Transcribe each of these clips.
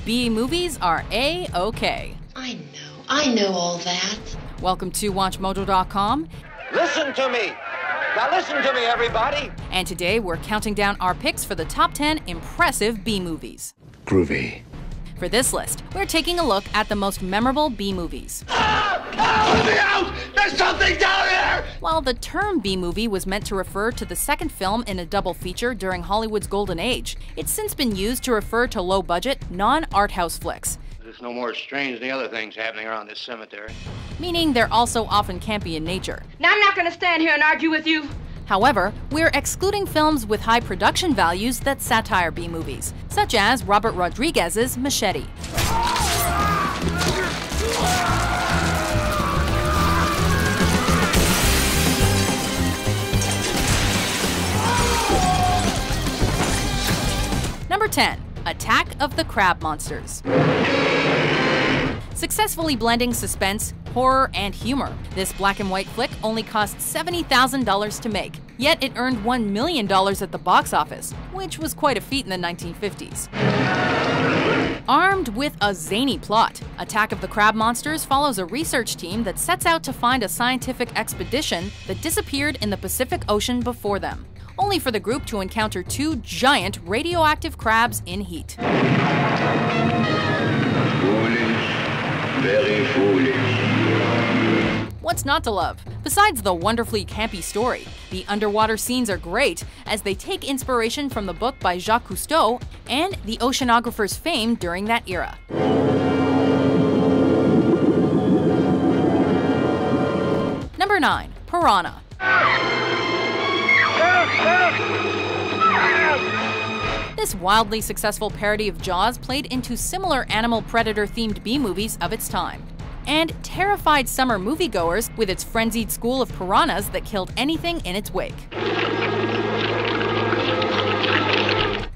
B movies are A-okay. I know all that. Welcome to WatchMojo.com. Listen to me! Now listen to me, everybody! And today we're counting down our picks for the top 10 impressive B movies. Groovy. For this list, we're taking a look at the most memorable B movies. Let me out! There's something down there! While the term B movie was meant to refer to the second film in a double feature during Hollywood's golden age, it's since been used to refer to low-budget, non-art house flicks. There's no more strange than the other things happening around this cemetery. Meaning they're also often campy in nature. Now I'm not gonna stand here and argue with you. However, we're excluding films with high production values that satire B movies, such as Robert Rodriguez's Machete. Number 10. Attack of the Crab Monsters. Successfully blending suspense, horror, and humor, this black and white flick only cost $70,000 to make, yet it earned $1 million at the box office, which was quite a feat in the 1950s. Armed with a zany plot, Attack of the Crab Monsters follows a research team that sets out to find a scientific expedition that disappeared in the Pacific Ocean before them, only for the group to encounter two giant radioactive crabs in heat. Very foolish. What's not to love? Besides the wonderfully campy story, the underwater scenes are great as they take inspiration from the book by Jacques Cousteau and the oceanographer's fame during that era. Number 9. Piranha. This wildly successful parody of Jaws played into similar animal predator-themed B-movies of its time, and terrified summer moviegoers with its frenzied school of piranhas that killed anything in its wake.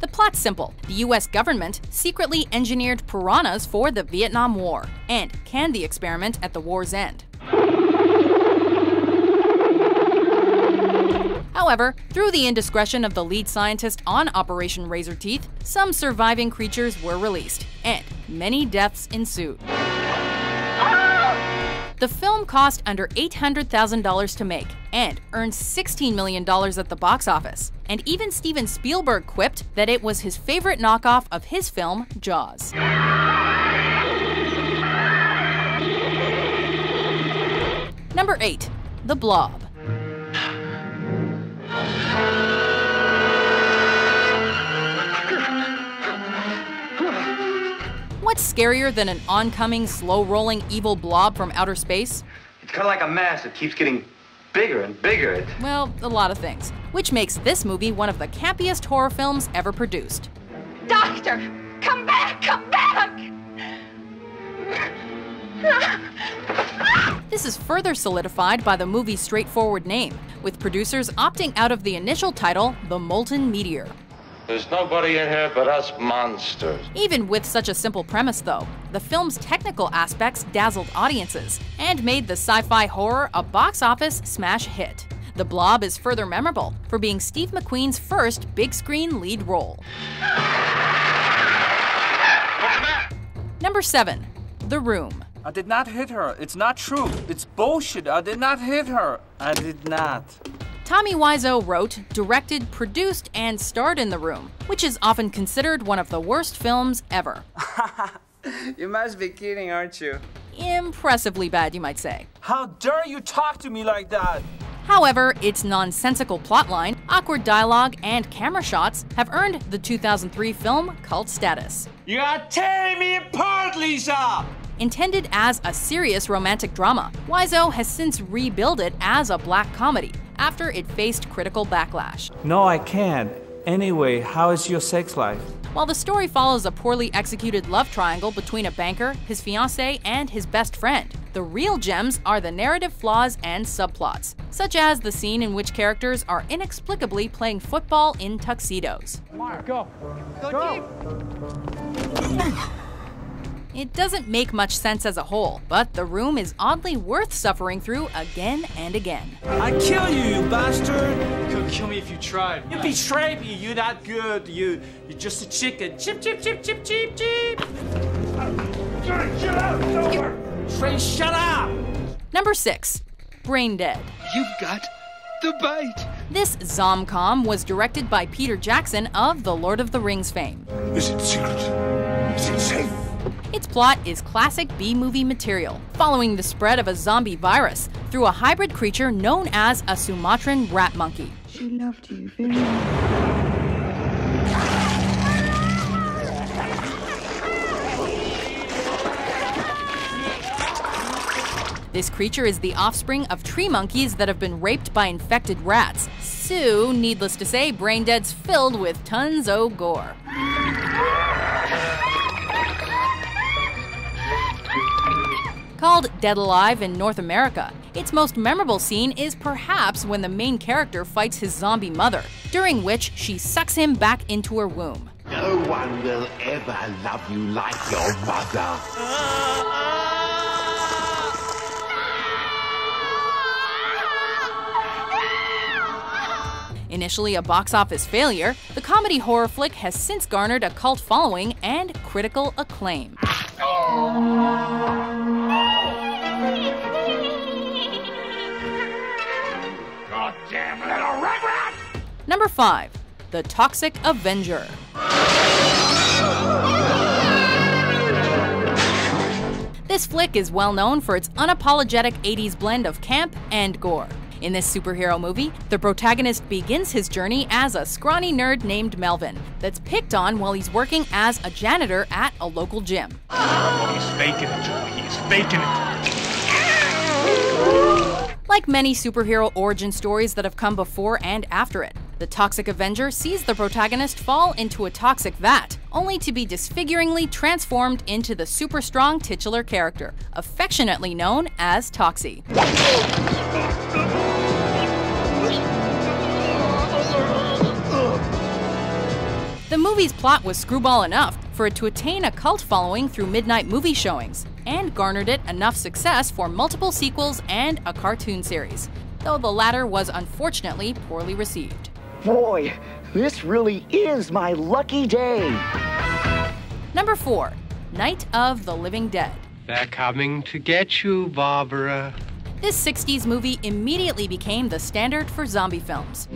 The plot's simple. The US government secretly engineered piranhas for the Vietnam War, and canned the experiment at the war's end. However, through the indiscretion of the lead scientist on Operation Razor Teeth, some surviving creatures were released, and many deaths ensued. The film cost under $800,000 to make, and earned $16 million at the box office, and even Steven Spielberg quipped that it was his favorite knockoff of his film, Jaws. Number 8. The Blob. What's scarier than an oncoming, slow-rolling evil blob from outer space? It's kind of like a mass that keeps getting bigger and bigger. Well, a lot of things, which makes this movie one of the campiest horror films ever produced. Doctor, come back, come back! This is further solidified by the movie's straightforward name, with producers opting out of the initial title, The Molten Meteor. There's nobody in here but us monsters. Even with such a simple premise, though, the film's technical aspects dazzled audiences and made the sci-fi horror a box office smash hit. The Blob is further memorable for being Steve McQueen's first big-screen lead role. Number 7. The Room. I did not hit her. It's not true. It's bullshit. I did not hit her. I did not. Tommy Wiseau wrote, directed, produced, and starred in The Room, which is often considered one of the worst films ever. You must be kidding, aren't you? Impressively bad, you might say. How dare you talk to me like that? However, its nonsensical plotline, awkward dialogue, and camera shots have earned the 2003 film cult status. You are tearing me apart, Lisa! Intended as a serious romantic drama, Wiseau has since rebuilt it as a black comedy after it faced critical backlash. No, I can't. Anyway, how is your sex life? While the story follows a poorly executed love triangle between a banker, his fiancée, and his best friend, the real gems are the narrative flaws and subplots, such as the scene in which characters are inexplicably playing football in tuxedos. Mark, go. Go deep. It doesn't make much sense as a whole, but The Room is oddly worth suffering through again and again. I kill you, you bastard! You could kill me if you tried. You betrayed me. You're not good. You're just a chicken. Chip, chip, chip, chip, chip, chip. Trace, shut up! Number 6. Braindead. You've got the bite. This zom-com was directed by Peter Jackson of the Lord of the Rings fame. Is it secret? Is it safe? Its plot is classic B-movie material, following the spread of a zombie virus through a hybrid creature known as a Sumatran rat monkey. She loved you very much. This creature is the offspring of tree monkeys that have been raped by infected rats. So, needless to say, Braindead's filled with tons o' gore. Called Dead Alive in North America, its most memorable scene is perhaps when the main character fights his zombie mother, during which she sucks him back into her womb. No one will ever love you like your mother. Initially a box office failure, the comedy horror flick has since garnered a cult following and critical acclaim. Goddamn little rat! Number 5. The Toxic Avenger. This flick is well known for its unapologetic 80s blend of camp and gore. In this superhero movie, the protagonist begins his journey as a scrawny nerd named Melvin that's picked on while he's working as a janitor at a local gym. He's faking it, Joey. He's faking it. Like many superhero origin stories that have come before and after it, the Toxic Avenger sees the protagonist fall into a toxic vat, only to be disfiguringly transformed into the super strong titular character, affectionately known as Toxie. The movie's plot was screwball enough for it to attain a cult following through midnight movie showings, and garnered it enough success for multiple sequels and a cartoon series, though the latter was unfortunately poorly received. Boy, this really is my lucky day. Number 4. Night of the Living Dead. They're coming to get you, Barbara. This 60s movie immediately became the standard for zombie films.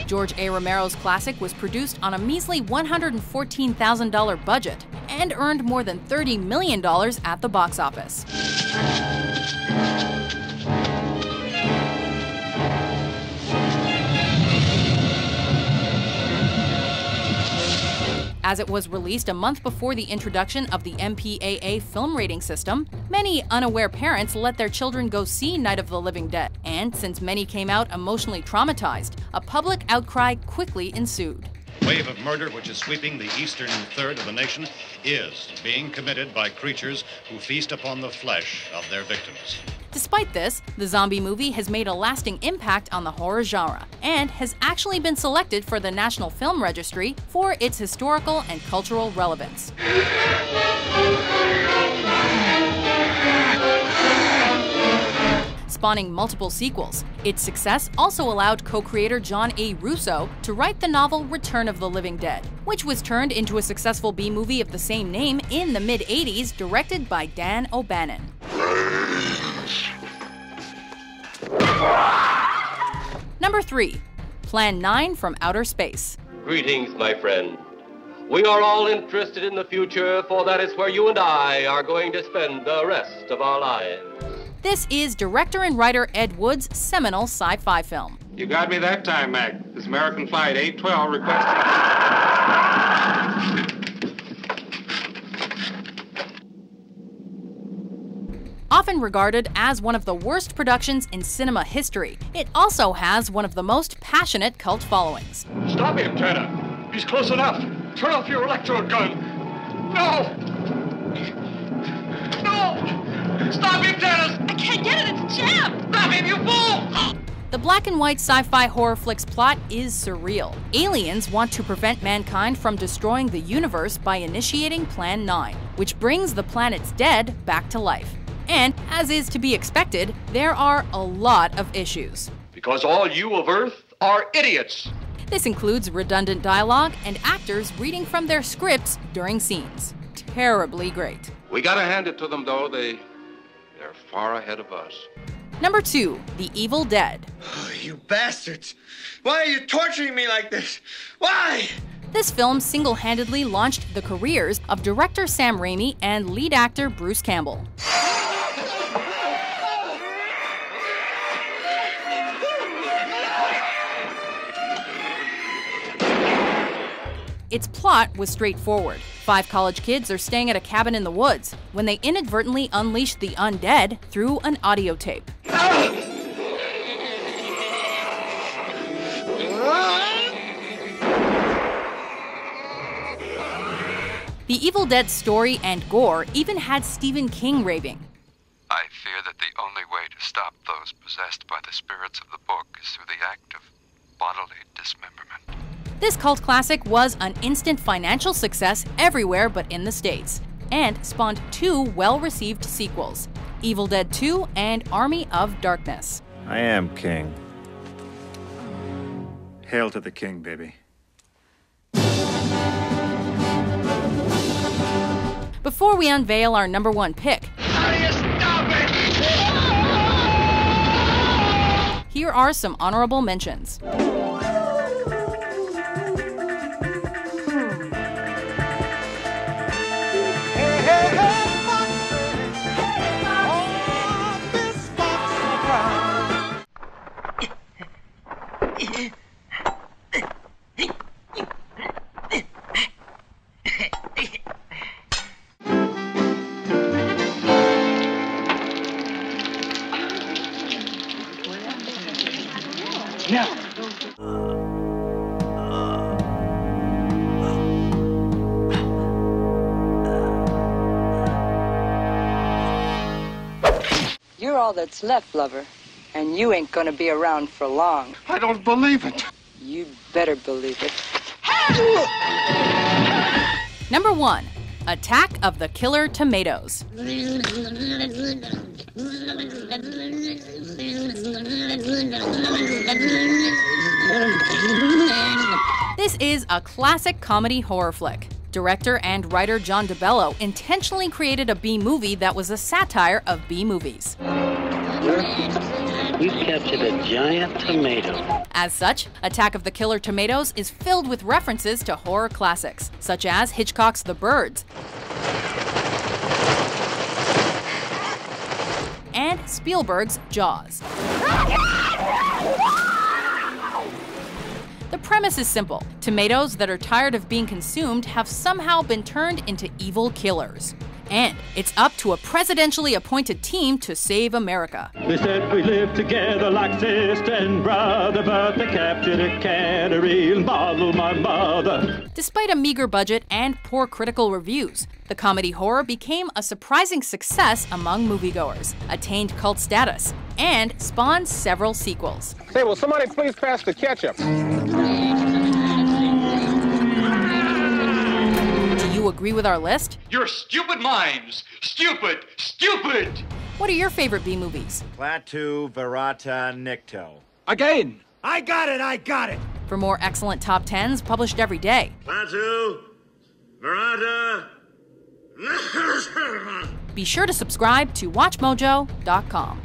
George A. Romero's classic was produced on a measly $114,000 budget and earned more than $30 million at the box office. As it was released a month before the introduction of the MPAA film rating system, many unaware parents let their children go see Night of the Living Dead, and since many came out emotionally traumatized, a public outcry quickly ensued. The wave of murder which is sweeping the eastern third of the nation is being committed by creatures who feast upon the flesh of their victims. Despite this, the zombie movie has made a lasting impact on the horror genre and has actually been selected for the National Film Registry for its historical and cultural relevance. Spawning multiple sequels, its success also allowed co-creator John A. Russo to write the novel Return of the Living Dead, which was turned into a successful B-movie of the same name in the mid-80s, directed by Dan O'Bannon. Number 3. Plan 9 from Outer Space. Greetings, my friend. We are all interested in the future, for that is where you and I are going to spend the rest of our lives. This is director and writer Ed Wood's seminal sci-fi film. You got me that time, Mac. This is American Flight 812 requesting... Often regarded as one of the worst productions in cinema history, it also has one of the most passionate cult followings. Stop him, Tanner. He's close enough. Turn off your electrode gun. No! No! Stop him, Tanner! I can't get it, it's jammed! Stop him, you fool! The black and white sci-fi horror flick's plot is surreal. Aliens want to prevent mankind from destroying the universe by initiating Plan 9, which brings the planet's dead back to life. And, as is to be expected, there are a lot of issues. Because all you of Earth are idiots. This includes redundant dialogue and actors reading from their scripts during scenes. Terribly great. We gotta hand it to them, though. They're far ahead of us. Number 2, The Evil Dead. Oh, you bastards! Why are you torturing me like this? Why? This film single-handedly launched the careers of director Sam Raimi and lead actor Bruce Campbell. Its plot was straightforward. 5 college kids are staying at a cabin in the woods when they inadvertently unleash the undead through an audio tape. The Evil Dead story and gore even had Stephen King raving. I fear that the only way to stop those possessed by the spirits of the book is through the act of bodily dismemberment. This cult classic was an instant financial success everywhere but in the States, and spawned 2 well-received sequels, Evil Dead 2 and Army of Darkness. I am king. Hail to the king, baby. Before we unveil our number 1 pick, How do you stop it? here are some honorable mentions. You're all that's left, lover, and you ain't gonna be around for long. I don't believe it. You better believe it. Number 1, Attack of the Killer Tomatoes. This is a classic comedy horror flick. Director and writer John DeBello intentionally created a B-movie that was a satire of B-movies. You've captured a giant tomato. As such, Attack of the Killer Tomatoes is filled with references to horror classics, such as Hitchcock's The Birds and Spielberg's Jaws. The premise is simple. Tomatoes that are tired of being consumed have somehow been turned into evil killers. And it's up to a presidentially appointed team to save America. They said we lived together like sister and brother, but they captured a cannery and bottled my mother. Despite a meager budget and poor critical reviews, the comedy horror became a surprising success among moviegoers, attained cult status, and spawned several sequels. Say, will somebody please pass the ketchup? Do you agree with our list? Your stupid minds! Stupid! Stupid! What are your favorite B-movies? Klaatu Verata Nikto. Again! I got it! I got it! For more excellent top 10s published every day, Klaatu Verata. be sure to subscribe to WatchMojo.com.